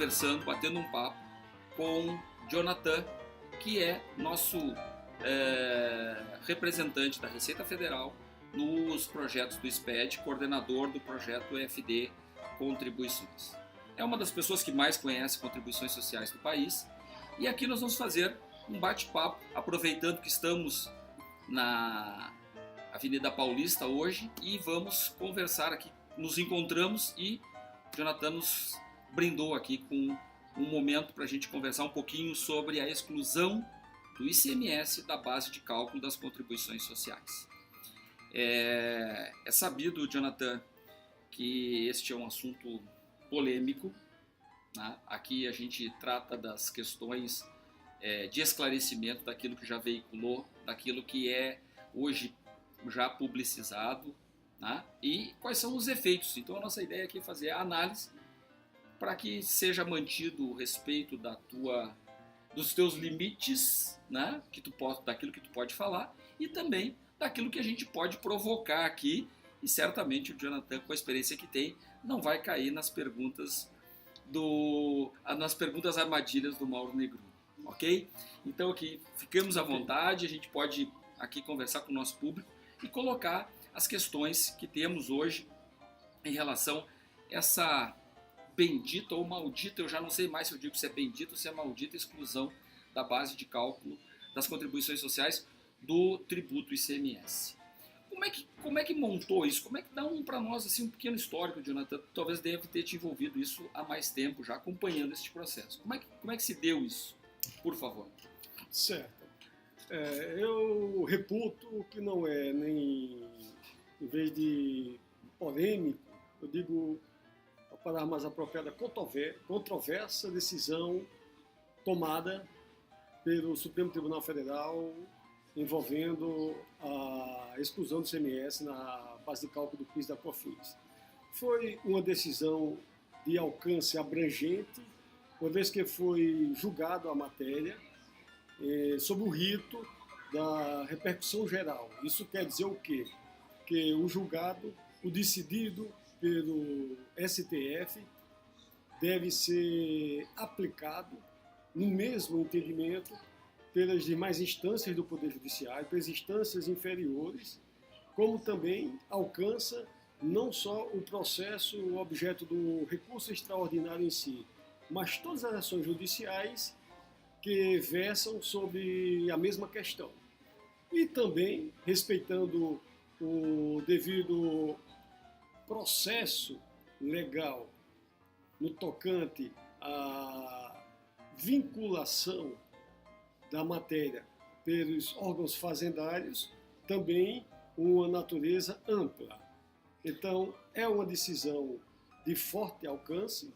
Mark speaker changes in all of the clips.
Speaker 1: conversando, batendo um papo com Jonathan, que é nosso representante da Receita Federal nos projetos do SPED, coordenador do projeto EFD Contribuições. É uma das pessoas que mais conhece contribuições sociais do país, e aqui nós vamos fazer um bate-papo, aproveitando que estamos na Avenida Paulista hoje e vamos conversar aqui. Nos encontramos e Jonathan nos brindou aqui com um momento para a gente conversar um pouquinho sobre a exclusão do ICMS da base de cálculo das contribuições sociais. É sabido, Jonathan, que este é um assunto polêmico, né? Aqui a gente trata das questões de esclarecimento daquilo que já veiculou, daquilo que é hoje já publicizado, né? E quais são os efeitos. Então a nossa ideia aqui é fazer a análise para que seja mantido o respeito dos teus limites, né? Daquilo que tu pode falar e também daquilo que a gente pode provocar aqui, e certamente o Jonathan, com a experiência que tem, não vai cair nas perguntas armadilhas do Mauro Negru, ok? Então aqui ficamos à vontade, a gente pode aqui conversar com o nosso público e colocar as questões que temos hoje em relação a essa bendita ou maldita, eu já não sei mais se eu digo se é bendita ou se é maldita exclusão da base de cálculo das contribuições sociais do tributo ICMS. Como é que montou isso? Como é que dá para nós assim, um pequeno histórico, Jonathan? Talvez deve ter te envolvido isso há mais tempo, já acompanhando este processo. Como é que se deu isso? Por favor.
Speaker 2: Certo. Eu reputo que não é nem, em vez de polêmico, eu digo a palavra mais apropriada, controversa decisão tomada pelo Supremo Tribunal Federal envolvendo a exclusão do ICMS na base de cálculo do PIS da COFINS. Foi uma decisão de alcance abrangente, uma vez que foi julgado a matéria sob o rito da repercussão geral. Isso quer dizer o quê? Que o julgado, o decidido pelo STF, deve ser aplicado no mesmo entendimento pelas demais instâncias do Poder Judiciário, pelas instâncias inferiores, como também alcança não só o processo, o objeto do recurso extraordinário em si, mas todas as ações judiciais que versam sobre a mesma questão. E também, respeitando o devido processo legal no tocante à vinculação da matéria pelos órgãos fazendários, também uma natureza ampla. Então, é uma decisão de forte alcance,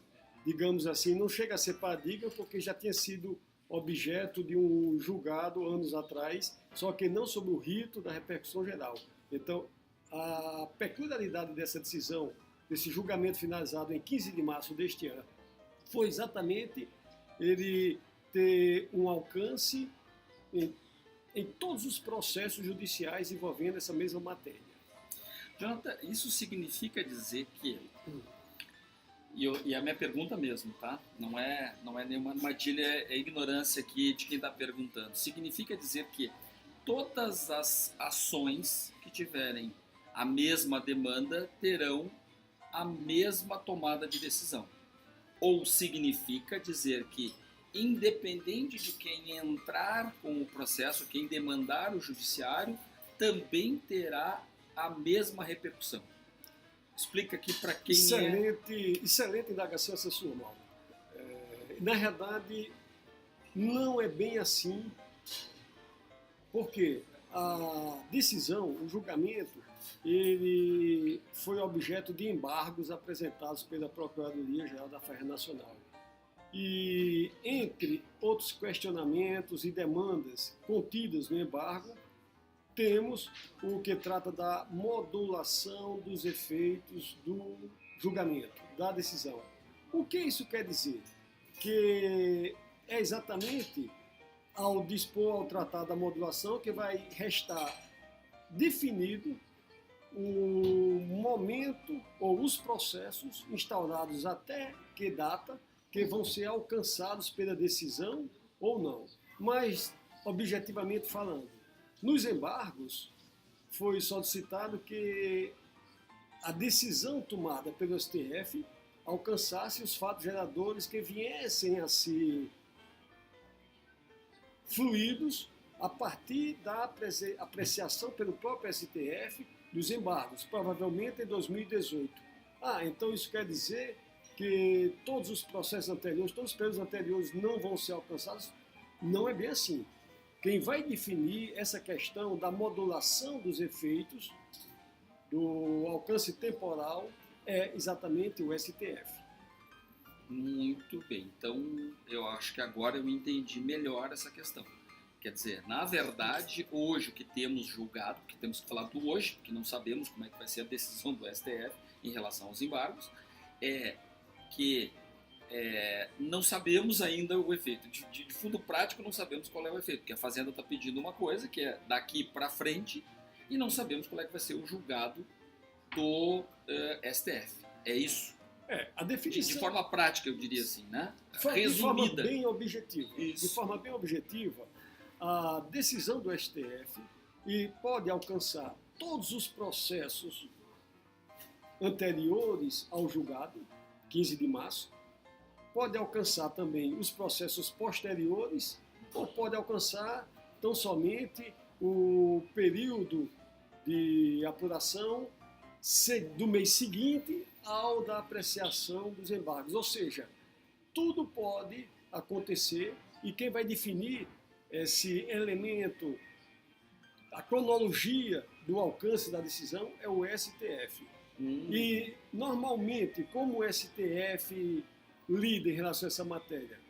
Speaker 2: digamos assim, não chega a ser paradigma, porque já tinha sido objeto de um julgado anos atrás, só que não sob o rito da repercussão geral. Então, a peculiaridade dessa decisão, desse julgamento finalizado em 15 de março deste ano, foi exatamente ele ter um alcance em todos os processos judiciais envolvendo essa mesma matéria.
Speaker 1: Jonathan, isso significa dizer que, e a minha pergunta mesmo, tá? Não é nenhuma armadilha, é ignorância aqui de quem está perguntando. Significa dizer que todas as ações que tiverem a mesma demanda terão a mesma tomada de decisão. Ou significa dizer que, independente de quem entrar com o processo, quem demandar o judiciário, também terá a mesma repercussão. Explica aqui para quem
Speaker 2: Excelente indagação essa sua, Mauro. Na realidade, não é bem assim, porque a decisão, o julgamento, ele foi objeto de embargos apresentados pela Procuradoria-Geral da Fazenda Nacional. E, entre outros questionamentos e demandas contidas no embargo, temos o que trata da modulação dos efeitos do julgamento, da decisão. O que isso quer dizer? Que é exatamente ao dispor, ao tratar da modulação, que vai restar definido o momento ou os processos instaurados até que data que vão ser alcançados pela decisão ou não. Mas, objetivamente falando, nos embargos foi solicitado que a decisão tomada pelo STF alcançasse os fatos geradores que viessem a ser fluídos a partir da apreciação pelo próprio STF dos embargos, provavelmente em 2018. Então isso quer dizer que todos os processos anteriores, todos os períodos anteriores não vão ser alcançados? Não é bem assim. Quem vai definir essa questão da modulação dos efeitos do alcance temporal é exatamente o STF.
Speaker 1: Muito bem. Então, eu acho que agora eu entendi melhor essa questão. Quer dizer, na verdade, hoje o que temos julgado, porque temos que falar do hoje, porque não sabemos como é que vai ser a decisão do STF em relação aos embargos, é que não sabemos ainda o efeito. De fundo prático, não sabemos qual é o efeito, porque a Fazenda está pedindo uma coisa, que é daqui para frente, e não sabemos qual é que vai ser o julgado do STF. É isso?
Speaker 2: A definição...
Speaker 1: De forma prática, eu diria assim, né?
Speaker 2: Resumida. De forma bem objetiva.
Speaker 1: Isso.
Speaker 2: De forma bem objetiva, a decisão do STF pode alcançar todos os processos anteriores ao julgado, 15 de março, pode alcançar também os processos posteriores, ou pode alcançar tão somente o período de apuração do mês seguinte ao da apreciação dos embargos. Ou seja, tudo pode acontecer e quem vai definir esse elemento, a cronologia do alcance da decisão é o STF. E, normalmente, como o STF lida em relação a essa matéria?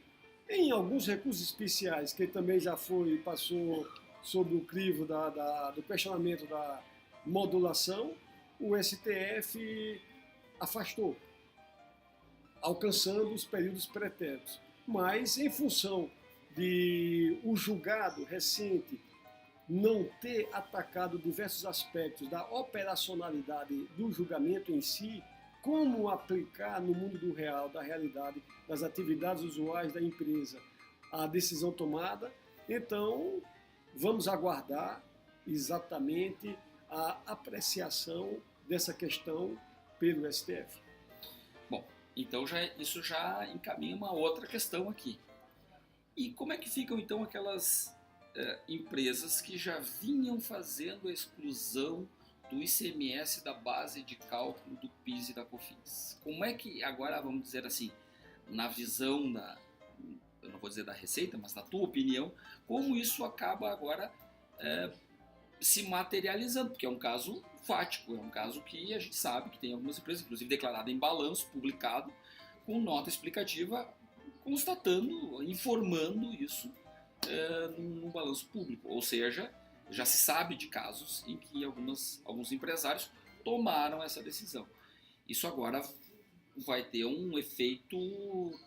Speaker 2: Em alguns recursos especiais, que também já passou sob o crivo do questionamento da modulação, o STF afastou, alcançando os períodos pretéritos. Mas, em função de o julgado recente não ter atacado diversos aspectos da operacionalidade do julgamento em si, como aplicar no mundo do real, da realidade, das atividades usuais da empresa, a decisão tomada, então vamos aguardar exatamente a apreciação dessa questão pelo STF.
Speaker 1: Bom, então isso já encaminha uma outra questão aqui. E como é que ficam então aquelas empresas que já vinham fazendo a exclusão do ICMS da base de cálculo do PIS e da COFINS? Como é que agora, vamos dizer assim, na visão eu não vou dizer da Receita, mas na tua opinião, como isso acaba agora se materializando? Porque é um caso fático, é um caso que a gente sabe que tem algumas empresas, inclusive declarado em balanço publicado, com nota explicativa, constatando, informando isso no balanço público. Ou seja, já se sabe de casos em que alguns empresários tomaram essa decisão. Isso agora vai ter um efeito...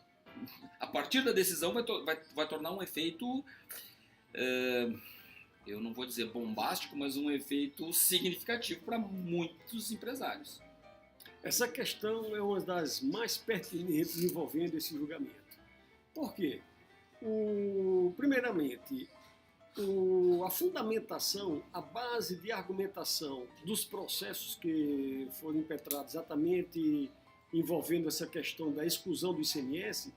Speaker 1: A partir da decisão vai tornar um efeito... eu não vou dizer bombástico, mas um efeito significativo para muitos empresários.
Speaker 2: Essa questão é uma das mais pertinentes envolvendo esse julgamento. Por quê? Primeiramente, a fundamentação, a base de argumentação dos processos que foram impetrados exatamente envolvendo essa questão da exclusão do ICMS,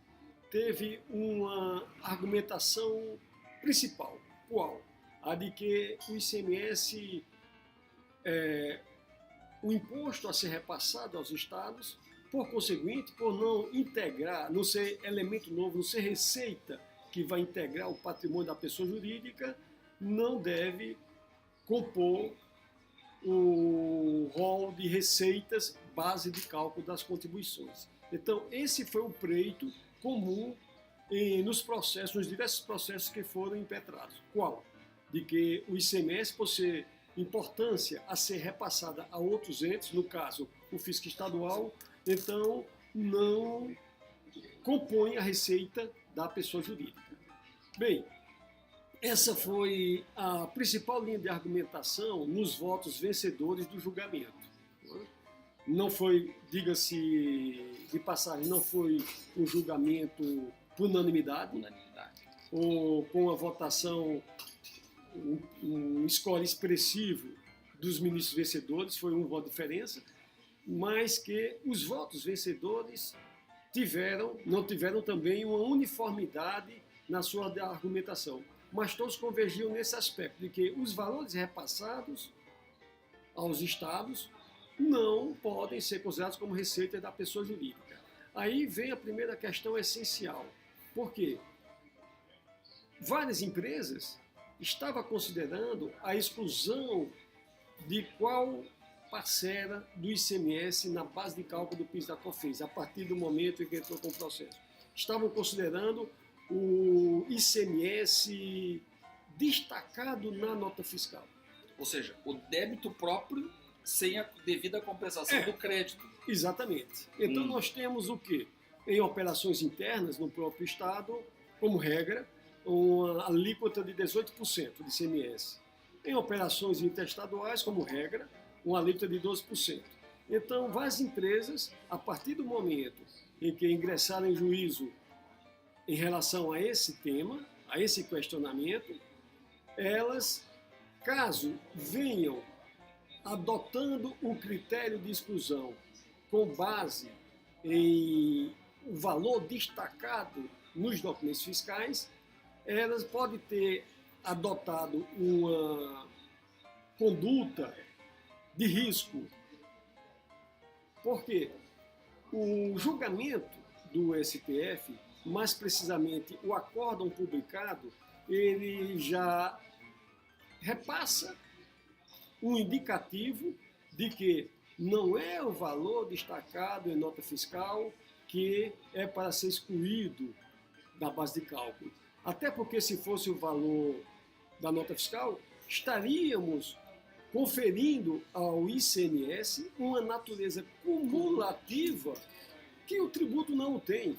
Speaker 2: teve uma argumentação principal. Qual? A de que o ICMS o imposto a ser repassado aos estados, por conseguinte, por não integrar, não ser elemento novo, não ser receita que vai integrar o patrimônio da pessoa jurídica, não deve compor o rol de receitas base de cálculo das contribuições. Então, esse foi o pleito comum nos diversos processos que foram impetrados. Qual? De que o ICMS, por ser importância a ser repassada a outros entes, no caso, o fisco estadual, então não compõe a receita da pessoa jurídica. Bem, essa foi a principal linha de argumentação nos votos vencedores do julgamento. não foi, diga-se de passagem, não foi um julgamento por unanimidade, ou com a votação, um score expressivo dos ministros vencedores, foi um voto de diferença, mas que os votos vencedores não tiveram também uma uniformidade na sua argumentação, mas todos convergiam nesse aspecto, de que os valores repassados aos estados não podem ser considerados como receita da pessoa jurídica. Aí vem a primeira questão essencial. Por quê? Várias empresas estavam considerando a exclusão de qual parcela do ICMS na base de cálculo do PIS da COFINS, a partir do momento em que entrou com o processo. Estavam considerando o ICMS destacado na nota fiscal.
Speaker 1: Ou seja, o débito próprio sem a devida compensação do crédito.
Speaker 2: Exatamente. Então nós temos o quê? Em operações internas no próprio Estado, como regra, uma alíquota de 18% de ICMS. Em operações interestaduais, como regra, uma alíquota de 12%. Então, várias empresas, a partir do momento em que ingressaram em juízo em relação a esse tema, a esse questionamento, elas, caso venham adotando o critério de exclusão com base em o valor destacado nos documentos fiscais, elas podem ter adotado uma conduta de risco. Porque o julgamento do STF, mais precisamente o acórdão publicado, ele já repassa um indicativo de que não é o valor destacado em nota fiscal que é para ser excluído da base de cálculo. Até porque, se fosse o valor da nota fiscal, estaríamos conferindo ao ICMS uma natureza cumulativa que o tributo não tem.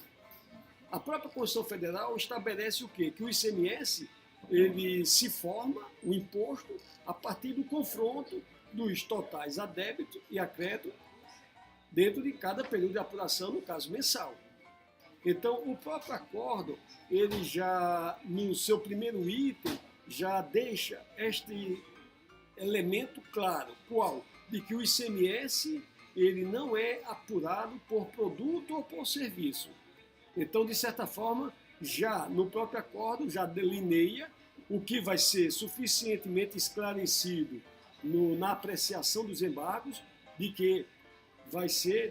Speaker 2: A própria Constituição Federal estabelece o quê? Que o ICMS ele se forma, o imposto, a partir do confronto dos totais a débito e a crédito dentro de cada período de apuração, no caso mensal. Então, o próprio acordo, ele já, no seu primeiro item, já deixa este elemento claro. Qual? De que o ICMS ele não é apurado por produto ou por serviço. Então, de certa forma, já no próprio acordo, já delineia o que vai ser suficientemente esclarecido na apreciação dos embargos, de que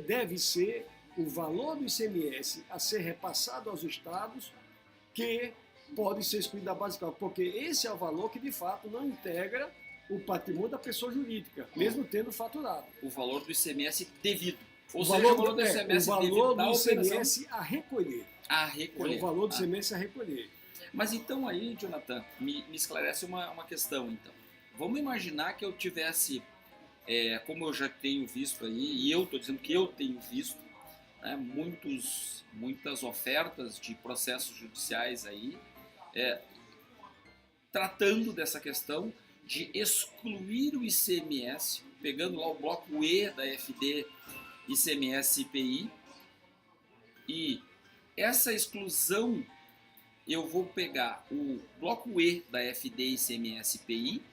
Speaker 2: deve ser o valor do ICMS a ser repassado aos estados que pode ser excluído da base de cálculo, porque esse é o valor que, de fato, não integra o patrimônio da pessoa jurídica, mesmo tendo faturado.
Speaker 1: O valor do ICMS devido.
Speaker 2: Ou seja, o valor do ICMS a recolher.
Speaker 1: A recolher.
Speaker 2: É o valor do ICMS a recolher.
Speaker 1: Mas então aí, Jonathan, me esclarece uma questão, então. Vamos imaginar que eu tivesse, como eu já tenho visto aí, e eu estou dizendo que eu tenho visto, né, muitas ofertas de processos judiciais aí, tratando dessa questão de excluir o ICMS, pegando lá o bloco E da FD ICMS IPI, e essa exclusão eu vou pegar o bloco E da FD ICMS IPI,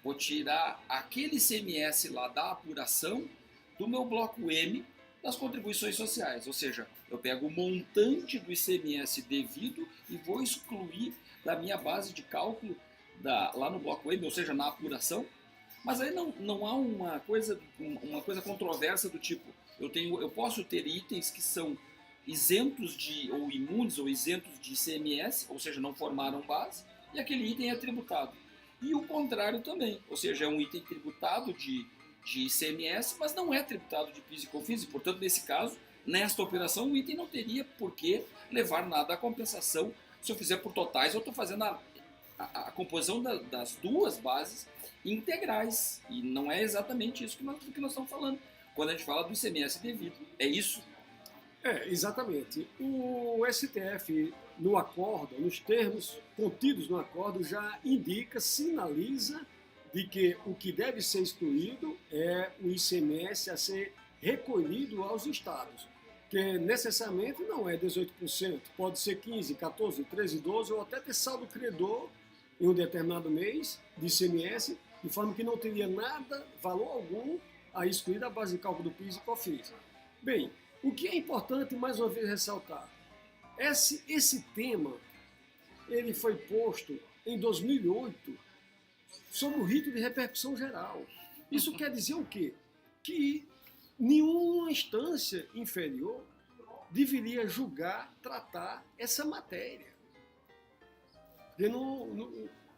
Speaker 1: vou tirar aquele ICMS lá da apuração do meu bloco M das contribuições sociais, ou seja, eu pego o montante do ICMS devido e vou excluir da minha base de cálculo lá no bloco M, ou seja, na apuração. Mas aí não há uma coisa controversa do tipo, eu posso ter itens que são isentos ou imunes ou isentos de ICMS, ou seja, não formaram base, e aquele item é tributado. E o contrário também, ou seja, é um item tributado de ICMS, mas não é tributado de PIS e COFINS, e, portanto, nesse caso, nesta operação, o item não teria por que levar nada à compensação. Se eu fizer por totais, eu estou fazendo a composição das duas bases integrais, e não é exatamente isso do que nós estamos falando, quando a gente fala do ICMS devido. É isso?
Speaker 2: Exatamente. O STF, no acordo, nos termos contidos no acordo, já sinaliza de que o que deve ser excluído é o ICMS a ser recolhido aos estados, que necessariamente não é 18%, pode ser 15%, 14%, 13%, 12% ou até ter saldo credor em um determinado mês de ICMS, de forma que não teria nada, valor algum, a excluir da base de cálculo do PIS e COFINS. Bem, o que é importante, mais uma vez, ressaltar, esse tema ele foi posto em 2008 sob o rito de repercussão geral. Isso quer dizer o quê? Que nenhuma instância inferior deveria julgar, tratar essa matéria. Porque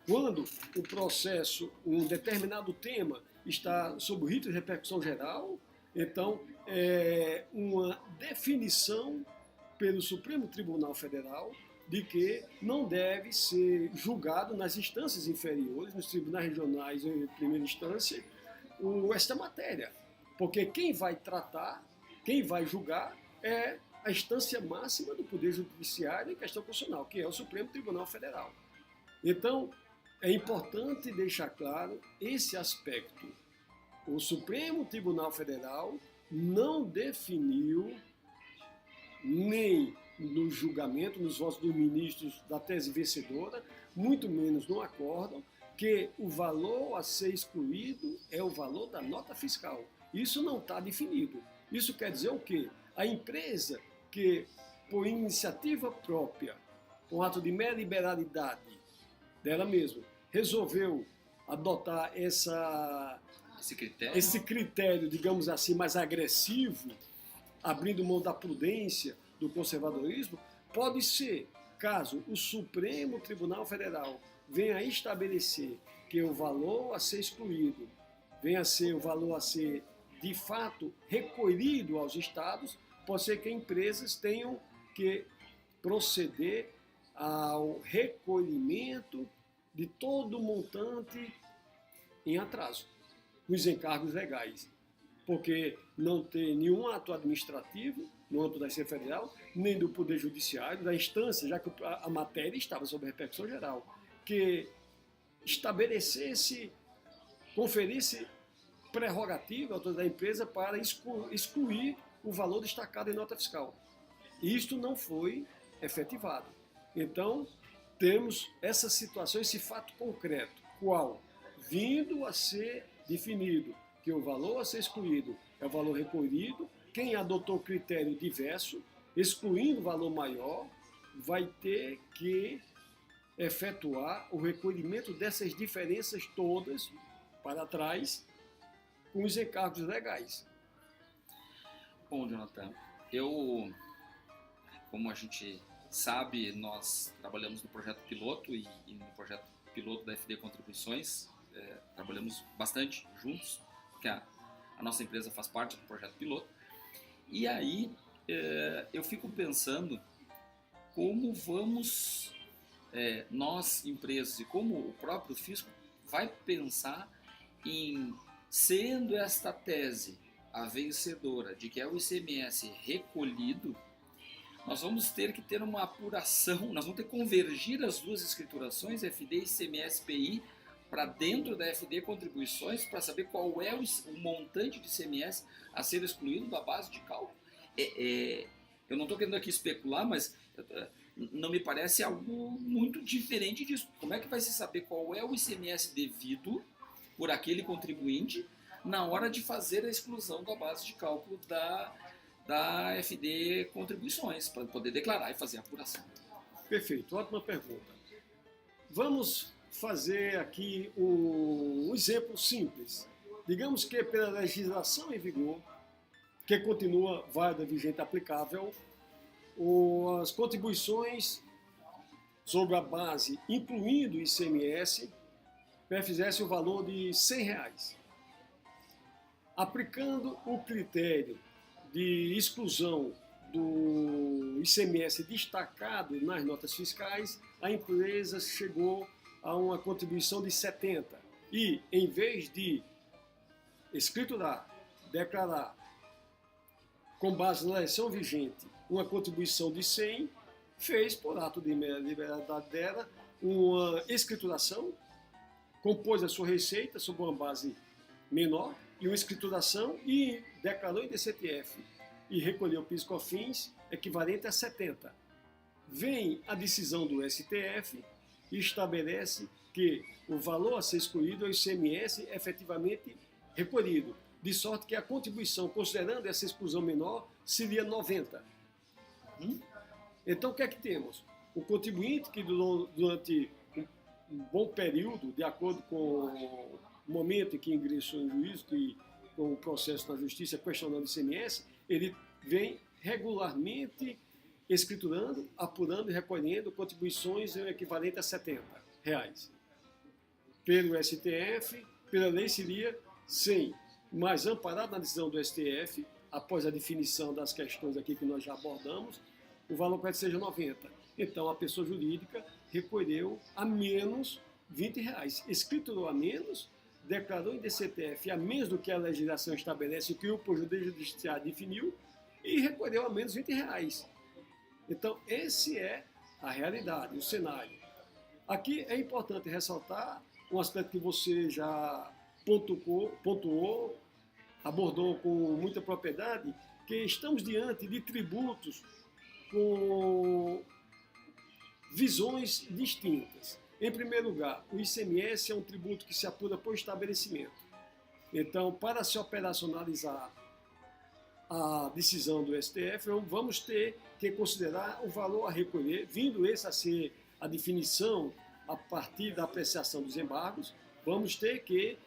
Speaker 2: quando o processo, um determinado tema, está sob o rito de repercussão geral, então é uma definição pelo Supremo Tribunal Federal de que não deve ser julgado nas instâncias inferiores, nos tribunais regionais em primeira instância, esta matéria. Porque quem vai tratar, quem vai julgar é a instância máxima do Poder Judiciário em questão constitucional, que é o Supremo Tribunal Federal. Então, é importante deixar claro esse aspecto. O Supremo Tribunal Federal não definiu, nem no julgamento, nos votos dos ministros da tese vencedora, muito menos no acórdão, que o valor a ser excluído é o valor da nota fiscal. Isso não está definido. Isso quer dizer o quê? A empresa que, por iniciativa própria, com ato de mera liberalidade dela mesma, resolveu adotar esse critério, digamos assim, mais agressivo, abrindo mão da prudência, do conservadorismo, pode ser, caso o Supremo Tribunal Federal venha a estabelecer que o valor a ser excluído venha a ser o valor a ser, de fato, recolhido aos estados, pode ser que empresas tenham que proceder ao recolhimento de todo o montante em atraso, os encargos legais, porque não tem nenhum ato administrativo no âmbito da Receita Federal, nem do Poder Judiciário, da instância, já que a matéria estava sob repercussão geral, que estabelecesse, conferisse prerrogativa à autoridade da empresa para excluir o valor destacado em nota fiscal. Isto não foi efetivado. Então, temos essa situação, esse fato concreto, qual, vindo a ser definido que o valor a ser excluído é o valor recolhido, quem adotou critério diverso, excluindo o valor maior, vai ter que efetuar o recolhimento dessas diferenças todas para trás com os encargos legais.
Speaker 1: Bom, Jonathan, como a gente sabe, nós trabalhamos no projeto piloto e no projeto piloto da FD Contribuições, trabalhamos bastante juntos, porque a nossa empresa faz parte do projeto piloto. E aí eu fico pensando como vamos, nós, empresas, e como o próprio fisco vai pensar em, sendo esta tese a vencedora de que é o ICMS recolhido, nós vamos ter que ter uma apuração, nós vamos ter que convergir as duas escriturações, FD e ICMS-PI, para dentro da FD Contribuições, para saber qual é o montante de ICMS a ser excluído da base de cálculo. Eu não estou querendo aqui especular, mas não me parece algo muito diferente disso. Como é que vai se saber qual é o ICMS devido por aquele contribuinte na hora de fazer a exclusão da base de cálculo da FD Contribuições, para poder declarar e fazer a apuração?
Speaker 2: Perfeito, ótima pergunta. Vamos fazer aqui um exemplo simples. Digamos que pela legislação em vigor, que continua válida, vigente, aplicável, as contribuições sobre a base, incluindo o ICMS, fizesse o valor de R$100. Aplicando o critério de exclusão do ICMS destacado nas notas fiscais, a empresa chegou a uma contribuição de 70. E, em vez de escriturar, declarar, com base na legislação vigente, uma contribuição de 100, fez, por ato de liberalidade dela, uma escrituração, compôs a sua receita sob uma base menor e uma escrituração e declarou em DCTF e recolheu PIS/COFINS equivalente a 70. Vem a decisão do STF e estabelece que o valor a ser excluído é o ICMS efetivamente recolhido, de sorte que a contribuição, considerando essa exclusão menor, seria 90. Então, o que é que temos? O contribuinte que durante um bom período, de acordo com o momento em que ingressou em juízo, com o processo na justiça questionando o ICMS, ele vem regularmente escriturando, apurando e recolhendo contribuições equivalentes a R$70. Pelo STF, pela lei seria 100, mas amparado na decisão do STF, após a definição das questões aqui que nós já abordamos, o valor pode ser 90. Então, a pessoa jurídica recolheu a menos R$20. Escriturou a menos, declarou em DCTF a menos do que a legislação estabelece, o que o Poder Judiciário definiu, e recolheu a menos R$20. Então, esse é a realidade, o cenário. Aqui é importante ressaltar um aspecto que você já pontuou, abordou com muita propriedade, que estamos diante de tributos com visões distintas. Em primeiro lugar, o ICMS é um tributo que se apura por estabelecimento. Então, para se operacionalizar a decisão do STF, vamos ter que considerar o valor a recolher, vindo esse a ser a definição a partir da apreciação dos embargos, vamos ter que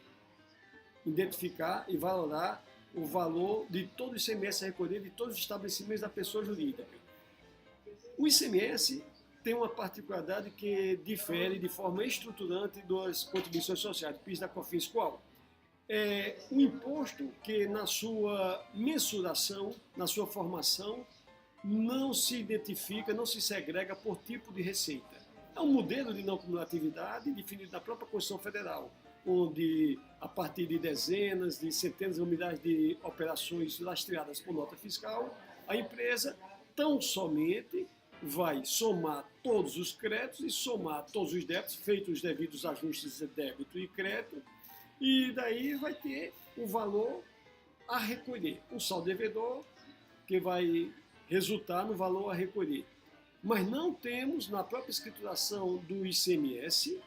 Speaker 2: identificar e valorar o valor de todo o ICMS a recolher de todos os estabelecimentos da pessoa jurídica. O ICMS tem uma particularidade que difere de forma estruturante das contribuições sociais, do PIS da COFINS. Qual? É um imposto que, na sua mensuração, na sua formação, não se identifica, não se segrega por tipo de receita. É um modelo de não cumulatividade definido na própria Constituição Federal, onde, a partir de dezenas, de centenas ou milhares de operações lastreadas por nota fiscal, a empresa tão somente vai somar todos os créditos e somar todos os débitos, feitos os devidos ajustes de débito e crédito, e daí vai ter o valor a recolher, um saldo devedor que vai resultar no valor a recolher. Mas não temos, na própria escrituração do ICMS,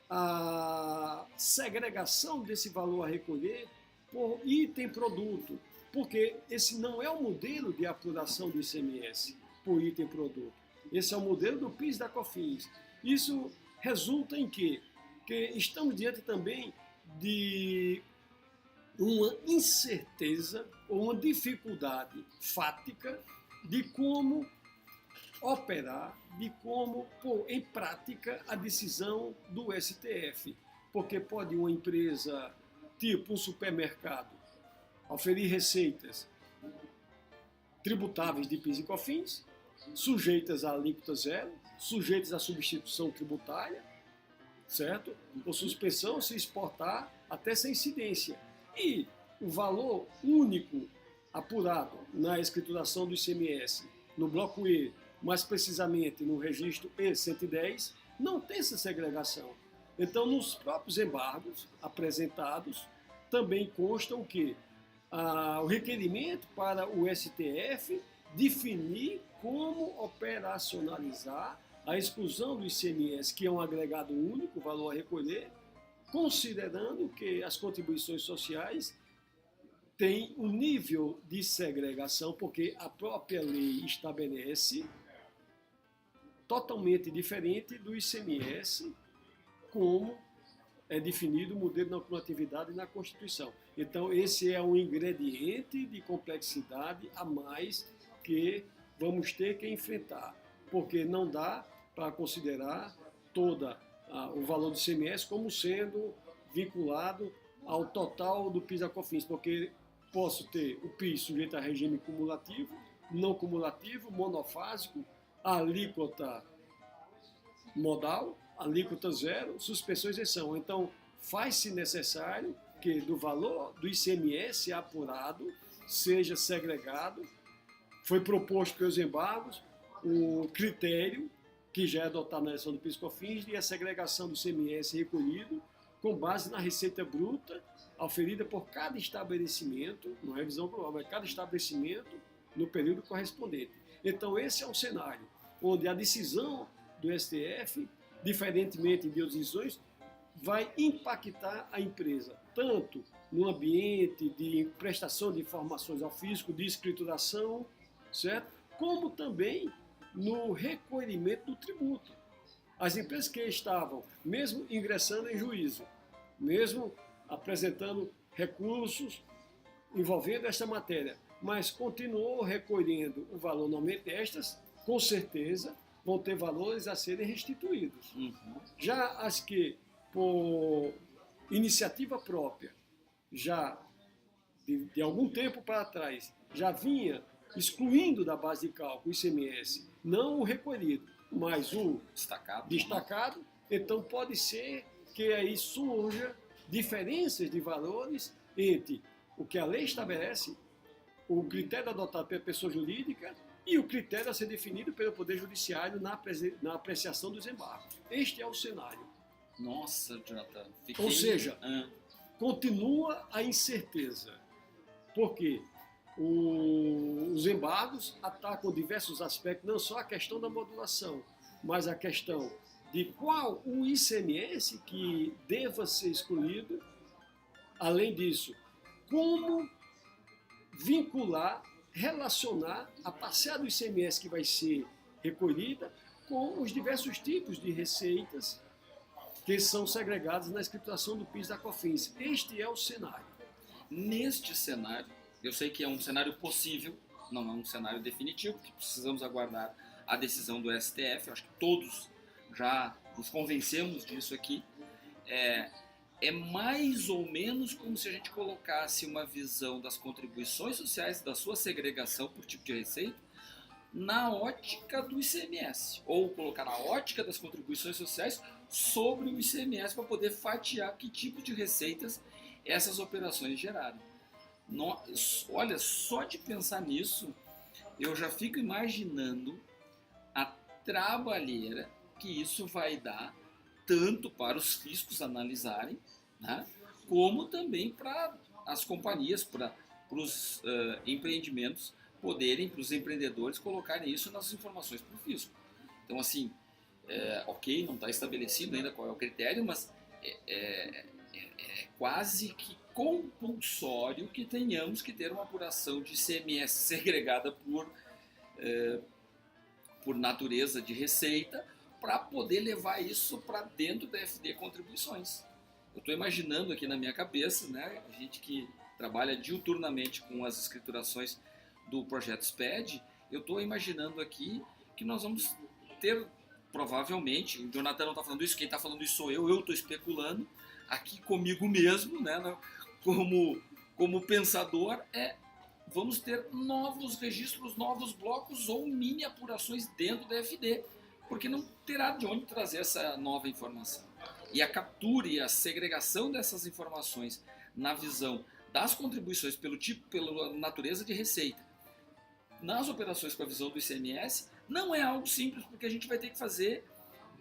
Speaker 2: a segregação desse valor a recolher por item produto, porque esse não é o modelo de apuração do ICMS por item produto. Esse é o modelo do PIS da COFINS. Isso resulta em quê? Que estamos diante também de uma incerteza ou uma dificuldade fática de como operar, de como pôr em prática a decisão do STF. Porque pode uma empresa, tipo um supermercado, oferir receitas tributáveis de PIS e COFINS, sujeitas à alíquota zero, sujeitas à substituição tributária, certo? Ou suspensão se exportar até sem incidência. E o valor único apurado na escrituração do ICMS, no bloco E, mais precisamente no registro E110, não tem essa segregação. Então, nos próprios embargos apresentados, também consta o quê? O requerimento para o STF definir como operacionalizar a exclusão do ICMS, que é um agregado único, valor a recolher, considerando que as contribuições sociais têm um nível de segregação, porque a própria lei estabelece totalmente diferente do ICMS, como é definido o modelo de não cumulatividade na Constituição. Então, esse é um ingrediente de complexidade a mais que vamos ter que enfrentar, porque não dá para considerar todo o valor do ICMS como sendo vinculado ao total do PIS da COFINS, porque posso ter o PIS sujeito a regime cumulativo, não cumulativo, monofásico, alíquota modal, alíquota zero, suspensão e isenção. Então, faz-se necessário que do valor do ICMS apurado seja segregado. Foi proposto pelos embargos o critério que já é adotado na eleição do PIS/COFINS e a segregação do ICMS recolhido com base na receita bruta auferida por cada estabelecimento, não é visão global, mas cada estabelecimento no período correspondente. Então, esse é um cenário onde a decisão do STF, diferentemente de outras decisões, vai impactar a empresa, tanto no ambiente de prestação de informações ao fisco, de escrituração, certo? Como também no recolhimento do tributo. As empresas que estavam, mesmo ingressando em juízo, mesmo apresentando recursos envolvendo esta matéria, mas continuou recolhendo o valor normalmente, estas, com certeza, vão ter valores a serem restituídos. Já as que, por iniciativa própria, já de algum tempo para trás, já vinha excluindo da base de cálculo o ICMS, não o recolhido, mas o destacado, então pode ser que aí surja diferenças de valores entre o que a lei estabelece, o critério adotado pela pessoa jurídica e o critério a ser definido pelo Poder Judiciário na apreciação dos embargos. Este é o cenário.
Speaker 1: Nossa, Jonathan.
Speaker 2: Ou seja, continua a incerteza, porque os embargos atacam diversos aspectos, não só a questão da modulação, mas a questão de qual o ICMS que deva ser excluído. Além disso, como vincular, relacionar a parcela do ICMS que vai ser recolhida com os diversos tipos de receitas que são segregados na escrituração do PIS e da COFINS. Este é o cenário.
Speaker 1: Neste cenário, eu sei que é um cenário possível, não é um cenário definitivo, que precisamos aguardar a decisão do STF, eu acho que todos já nos convencemos disso aqui. É mais ou menos como se a gente colocasse uma visão das contribuições sociais, da sua segregação por tipo de receita, na ótica do ICMS, ou colocar na ótica das contribuições sociais sobre o ICMS para poder fatiar que tipo de receitas essas operações geraram. Olha, só de pensar nisso, eu já fico imaginando a trabalheira que isso vai dar, tanto para os fiscos analisarem, né, como também para as companhias, para os empreendimentos poderem, para os empreendedores colocarem isso nas informações para o fisco. Então, assim, ok, não está estabelecido ainda qual é o critério, mas é quase que compulsório que tenhamos que ter uma apuração de ICMS segregada por natureza de receita, para poder levar isso para dentro da FD Contribuições. Eu estou imaginando aqui na minha cabeça, né, a gente que trabalha diuturnamente com as escriturações do projeto SPED, eu estou imaginando aqui que nós vamos ter, provavelmente, o Jonathan não está falando isso, quem está falando isso sou eu estou especulando aqui comigo mesmo, né, como pensador, vamos ter novos registros, novos blocos ou mini apurações dentro da FD, porque não terá de onde trazer essa nova informação. E a captura e a segregação dessas informações na visão das contribuições pela natureza de receita, nas operações com a visão do ICMS, não é algo simples, porque a gente vai ter que fazer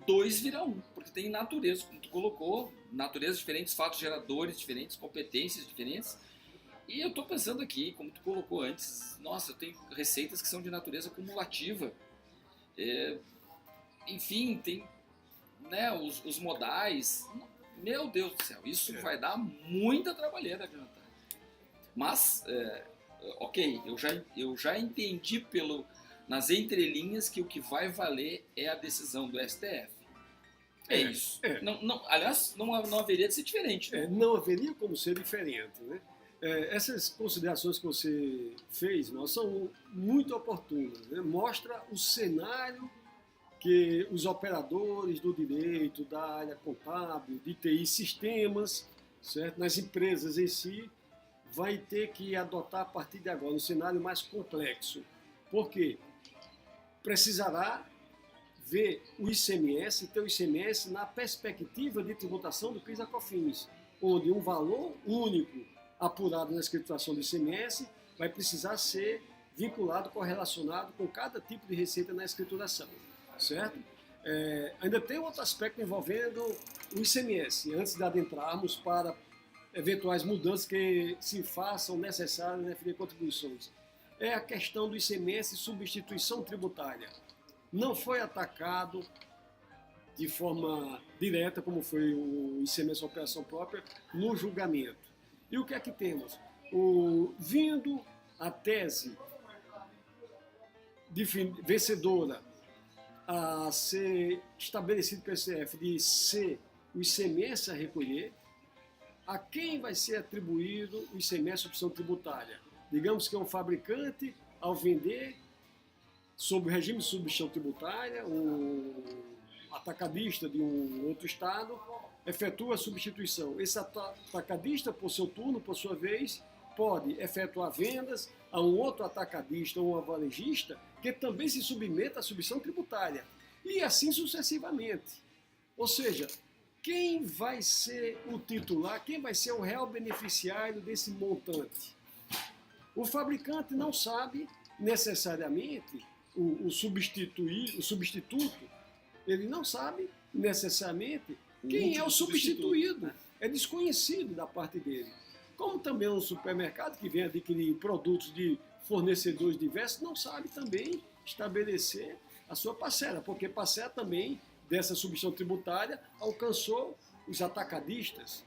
Speaker 1: 2 virar 1, porque tem natureza, como tu colocou, naturezas diferentes, fatos geradores diferentes, competências diferentes. E eu estou pensando aqui, como tu colocou antes, nossa, eu tenho receitas que são de natureza cumulativa. Enfim, tem, né, os modais. Meu Deus do céu, isso vai dar muita trabalheira, Jonathan. Mas, ok, eu já entendi nas entrelinhas que o que vai valer é a decisão do STF. Isso. Aliás, não haveria de ser diferente. Né?
Speaker 2: Não haveria como ser diferente. Né? Essas considerações que você fez são muito oportunas. Né? Mostra o cenário que os operadores do direito, da área contábil, de TI, sistemas, certo? Nas empresas em si, vai ter que adotar a partir de agora um cenário mais complexo. Por quê? Precisará ver o ICMS, ter o ICMS na perspectiva de tributação do PIS e da COFINS, onde um valor único apurado na escrituração do ICMS vai precisar ser vinculado, correlacionado com cada tipo de receita na escrituração, certo? Ainda tem outro aspecto envolvendo o ICMS, antes de adentrarmos para eventuais mudanças que se façam necessárias na FD de contribuições. É a questão do ICMS e substituição tributária. Não foi atacado de forma direta, como foi o ICMS operação própria, no julgamento. E o que é que temos? Vindo a tese vencedora a ser estabelecido pelo STF de ser o ICMS a recolher, a quem vai ser atribuído o ICMS opção tributária? Digamos que é um fabricante, ao vender, sob o regime de substituição tributária, um atacadista de um outro estado efetua a substituição. Esse atacadista, por seu turno, por sua vez, pode efetuar vendas a um outro atacadista ou um varejista que também se submeta à substituição tributária. E assim sucessivamente. Ou seja, quem vai ser o titular, quem vai ser o real beneficiário desse montante? O fabricante não sabe necessariamente, o substituto, ele não sabe necessariamente quem é o substituído. É desconhecido da parte dele. Como também um supermercado que vem adquirir produtos de fornecedores diversos, não sabe também estabelecer a sua parcela, porque parcela também dessa substituição tributária alcançou os atacadistas,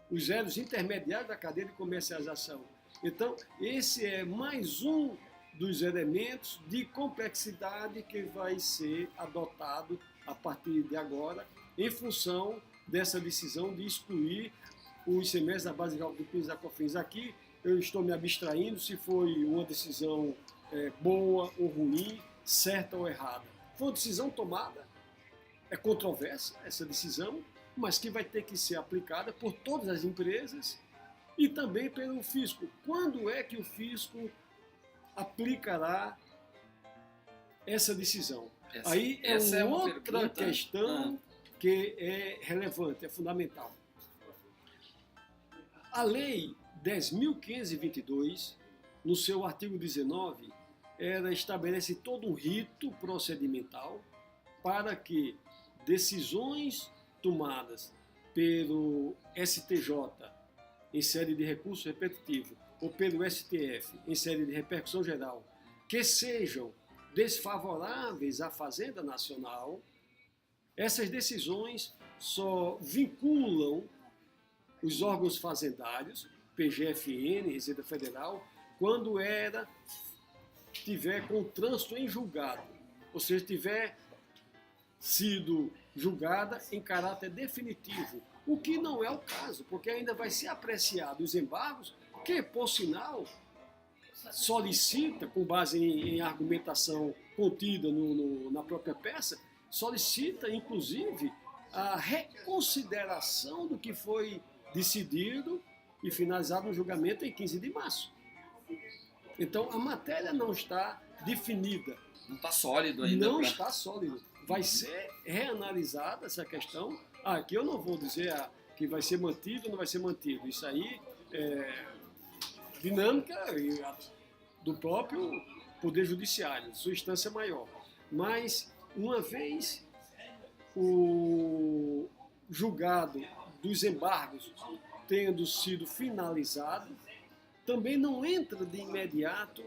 Speaker 2: os elos intermediários da cadeia de comercialização. Então, esse é mais um dos elementos de complexidade que vai ser adotado a partir de agora, em função dessa decisão de excluir o ICMS da base de cálculo do PIS e da COFINS. Aqui eu estou me abstraindo se foi uma decisão boa ou ruim, certa ou errada. Foi uma decisão tomada, é controversa essa decisão, mas que vai ter que ser aplicada por todas as empresas e também pelo fisco. Quando é que o fisco aplicará essa decisão? Aí é outra questão que é relevante, é fundamental. A Lei 10.522, no seu artigo 19, ela estabelece todo um rito procedimental para que decisões tomadas pelo STJ em sede de recurso repetitivo ou pelo STF em sede de repercussão geral, que sejam desfavoráveis à Fazenda Nacional, essas decisões só vinculam os órgãos fazendários, PGFN, Receita Federal, quando tiver com trânsito em julgado, ou seja, tiver sido julgada em caráter definitivo, o que não é o caso, porque ainda vai ser apreciado os embargos, que, por sinal, solicita, com base em argumentação contida na própria peça, solicita, inclusive, a reconsideração do que foi decidido e finalizado no julgamento em 15 de março. Então, a matéria não está definida.
Speaker 1: Não está sólido ainda.
Speaker 2: Não está sólido. Vai ser reanalisada essa questão. Aqui eu não vou dizer que vai ser mantido ou não vai ser mantido. Isso aí é dinâmica do próprio Poder Judiciário, sua instância maior. Mas, uma vez o julgado dos embargos tendo sido finalizado, também não entra de imediato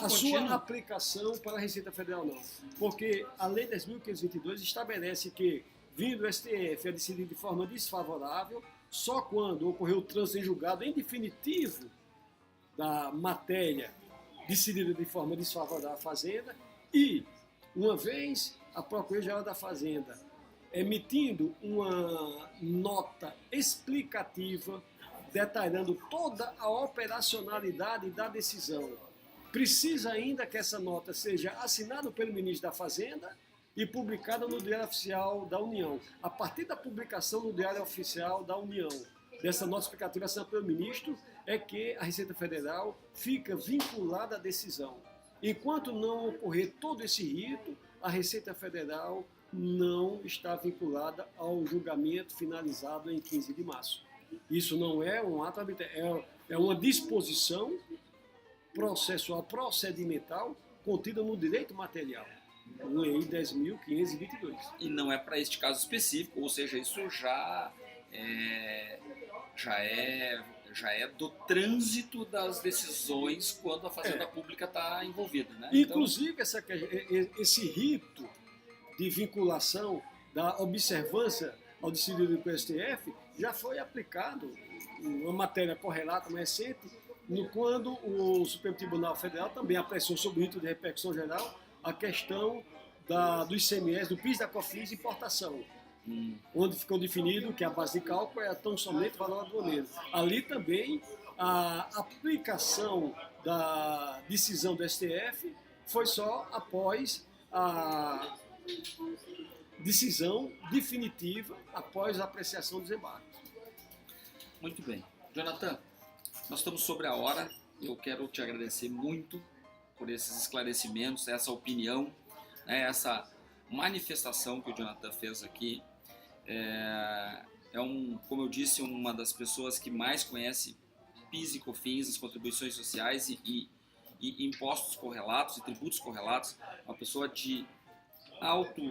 Speaker 2: a sua aplicação para a Receita Federal, não. Porque a Lei 10.522 estabelece que, vindo o STF a decidir de forma desfavorável, só quando ocorreu o trânsito em julgado em definitivo da matéria decidida de forma desfavorável à Fazenda e, uma vez a Procuradoria-Geral da Fazenda emitindo uma nota explicativa detalhando toda a operacionalidade da decisão, precisa ainda que essa nota seja assinada pelo ministro da Fazenda e publicada no Diário Oficial da União. A partir da publicação no Diário Oficial da União dessa nota explicativa assinada pelo ministro, é que a Receita Federal fica vinculada à decisão. Enquanto não ocorrer todo esse rito, a Receita Federal não está vinculada ao julgamento finalizado em 15 de março. Isso não é um ato arbitrário, é uma disposição processual, procedimental, contida no direito material, Lei 10.522.
Speaker 1: E não é para este caso específico, ou seja, isso já é do trânsito das decisões quando a Fazenda Pública está envolvida, né?
Speaker 2: Inclusive, esse rito de vinculação da observância ao decidido do STF já foi aplicado, uma matéria correlata mais recente, quando o Supremo Tribunal Federal também apreciou sobre o rito de repercussão geral a questão do ICMS, do PIS da COFINS de importação, onde ficou definido que a base de cálculo é tão somente o valor aduaneiro. Ali também a aplicação da decisão do STF foi só após a decisão definitiva, após a apreciação dos embargos.
Speaker 1: Muito bem. Jonathan, nós estamos sobre a hora. Eu quero te agradecer muito por esses esclarecimentos, essa opinião, né, essa manifestação que o Jonathan fez aqui. Como eu disse, uma das pessoas que mais conhece PIS e COFINS, as contribuições sociais e impostos correlatos e tributos correlatos, uma pessoa de alto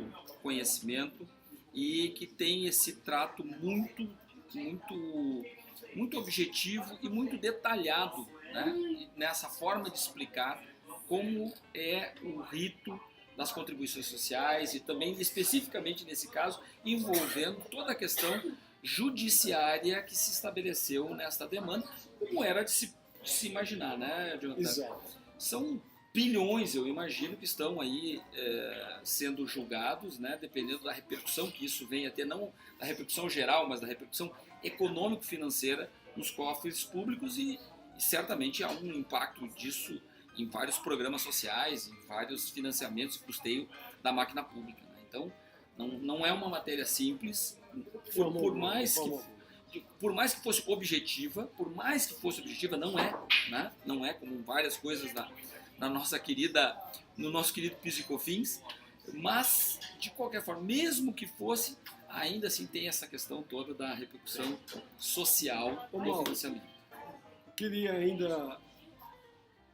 Speaker 1: conhecimento e que tem esse trato muito objetivo e muito detalhado, né, nessa forma de explicar como é o rito das contribuições sociais e também especificamente nesse caso envolvendo toda a questão judiciária que se estabeleceu nesta demanda, como era de se imaginar, né, Jonathan?
Speaker 2: Exato.
Speaker 1: São bilhões, eu imagino, que estão aí sendo julgados, né, dependendo da repercussão que isso venha a ter, não da repercussão geral, mas da repercussão econômico-financeira nos cofres públicos e certamente há um impacto disso em vários programas sociais, em vários financiamentos e custeio da máquina pública, né? Então, não é uma matéria simples, por mais que fosse objetiva, não é, né? Não é como várias coisas no nosso querido PIS e COFINS, mas, de qualquer forma, mesmo que fosse, ainda assim tem essa questão toda da repercussão social do financiamento.
Speaker 2: Queria ainda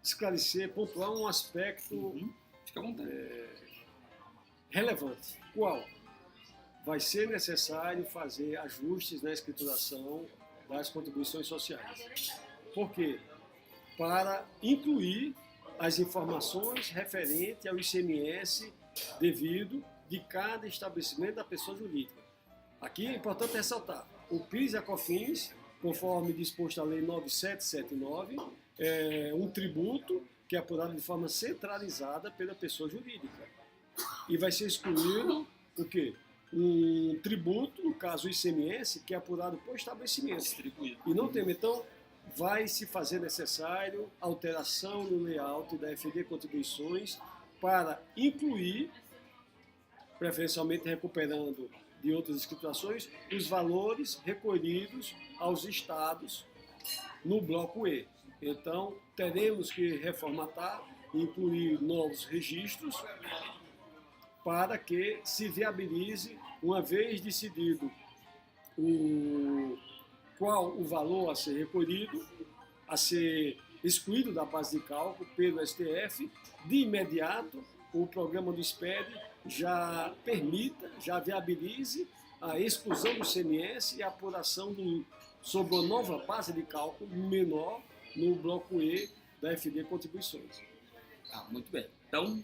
Speaker 2: esclarecer, pontuar um aspecto
Speaker 1: Fica à vontade.
Speaker 2: Relevante. Qual? Vai ser necessário fazer ajustes na escrituração das contribuições sociais. Por quê? Para incluir as informações referentes ao ICMS devido de cada estabelecimento da pessoa jurídica. Aqui é importante ressaltar, o PIS e a COFINS, conforme disposto na Lei 9779, é um tributo que é apurado de forma centralizada pela pessoa jurídica. E vai ser excluído o quê? Um tributo, no caso o ICMS, que é apurado por estabelecimento.
Speaker 1: Distribuído.
Speaker 2: E não tem, então, vai se fazer necessário alteração no layout da FD Contribuições para incluir, preferencialmente recuperando de outras escriturações, os valores recolhidos aos estados no bloco E. Então, teremos que reformatar, incluir novos registros para que se viabilize, uma vez decidido qual o valor a ser recolhido, a ser excluído da base de cálculo pelo STF, de imediato o programa do SPED já viabilize a exclusão do ICMS e a apuração sobre uma nova base de cálculo menor no bloco E da FD Contribuições.
Speaker 1: Muito bem. Então,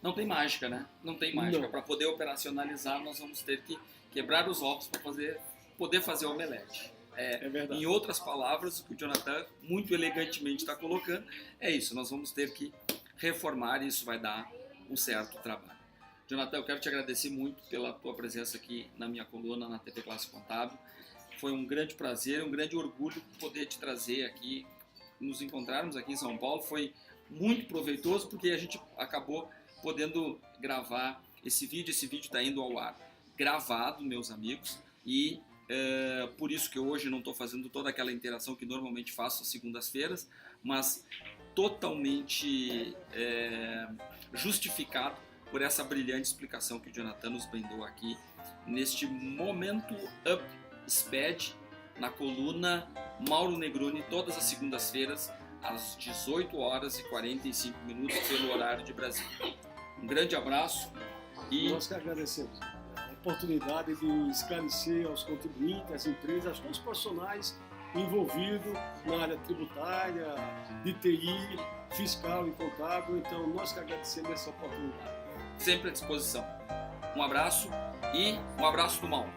Speaker 1: não tem mágica, né? Não tem mágica. Para poder operacionalizar, nós vamos ter que quebrar os ovos para poder fazer o omelete.
Speaker 2: É verdade.
Speaker 1: Em outras palavras, o que o Jonathan muito elegantemente está colocando é isso. Nós vamos ter que reformar e isso vai dar um certo trabalho. Jonathan, eu quero te agradecer muito pela tua presença aqui na minha coluna, na TV Classe Contábil. Foi um grande prazer, um grande orgulho poder te trazer aqui, nos encontrarmos aqui em São Paulo. Foi muito proveitoso porque a gente acabou podendo gravar esse vídeo. Esse vídeo está indo ao ar gravado, meus amigos, e por isso que hoje não estou fazendo toda aquela interação que normalmente faço às segundas-feiras, mas totalmente justificado por essa brilhante explicação que o Jonathan nos brindou aqui neste Momento Up SPED, na coluna Mauro Negroni, todas as segundas-feiras, às 18h45 pelo horário de Brasília. Um grande abraço e...
Speaker 2: Nós que agradecemos a oportunidade de esclarecer aos contribuintes, às empresas, a todos os profissionais envolvido na área tributária, de TI, fiscal e contábil. Então, nós que agradecemos essa oportunidade.
Speaker 1: Sempre à disposição. Um abraço e um abraço do Mauro.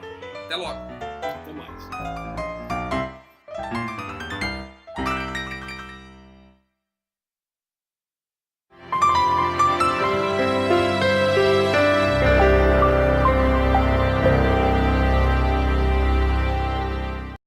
Speaker 1: Até logo.
Speaker 2: Até mais.